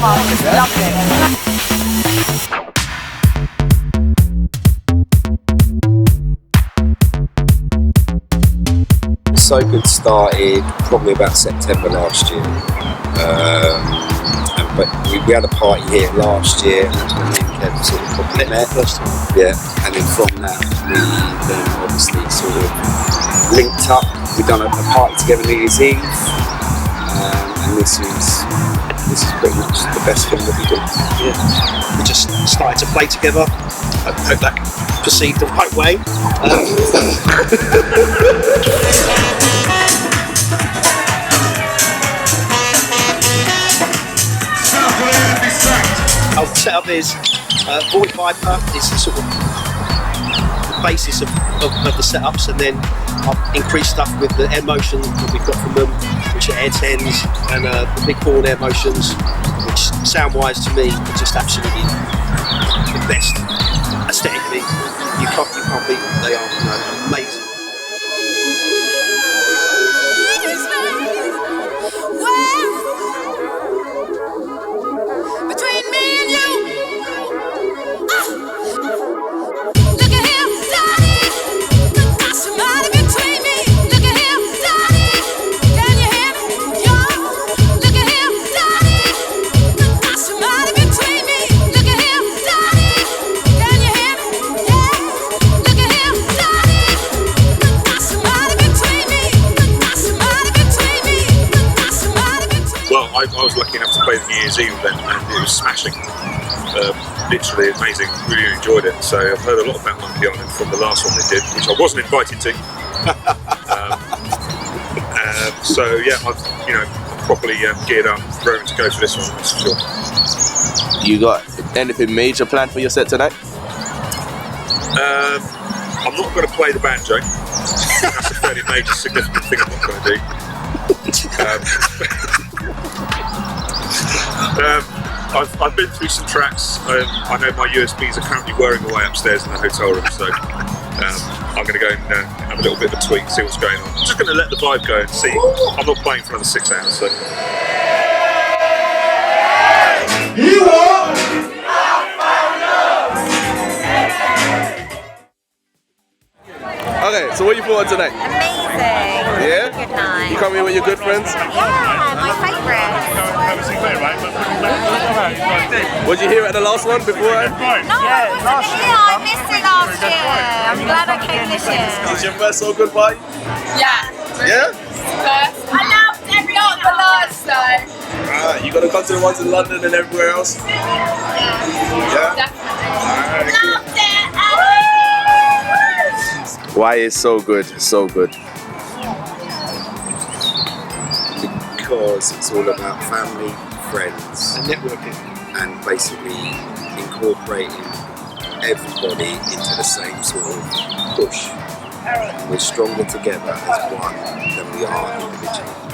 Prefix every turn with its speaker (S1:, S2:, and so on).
S1: Just loved it.
S2: So Good started probably about September last year. But we had a party here last year, and that's when me and Kev sort of probably met. Yeah, and then from that we then obviously sort of linked up. We've done a party together New Year's Eve, and this is pretty much the best thing that we do.
S3: Yeah, we just started to play together. I hope that proceed the right way. Our setup is Void Viper is sort of the basis of the setups, and then I've increased stuff with the air motion that we've got from them, which are Air 10s and the Big Horn Air Motions, which sound-wise to me are just absolutely the best aesthetically. You can't beat them. They are amazing.
S4: I was lucky enough to play the New Year's Eve event, and it was smashing. Literally amazing. Really enjoyed it. So I've heard a lot about Monkey Island from the last one they did, which I wasn't invited to. So yeah, I've properly geared up, raring to go for this one. That's for sure.
S5: You got anything major planned for your set tonight?
S4: I'm not going to play the banjo. That's a fairly major, significant thing I'm not going to do. I've been through some tracks. I know my USBs are currently whirring away upstairs in the hotel room, so I'm going to go and have a little bit of a tweak, see what's going on. I'm just going to let the vibe go and see. I'm not playing for another 6 hours, so.
S5: Okay, so what are you feeling tonight?
S1: Amazing.
S5: Yeah?
S1: Good night.
S5: You come here with your good friends?
S1: Yeah, my favourite.
S5: Was you here at the last one before?
S1: No, I wasn't here. I missed it last year. I'm glad I came this year.
S5: Is your first So Good party?
S1: Yeah.
S5: Yeah?
S1: I loved every not the last though.
S5: You gotta come to the ones in London and everywhere else? Yeah?
S1: Definitely. Loved it.
S5: Why is So Good so good?
S2: Because it's all about family, friends,
S3: And networking.
S2: and basically incorporating everybody into the same sort of push. We're stronger together as one than we are individually.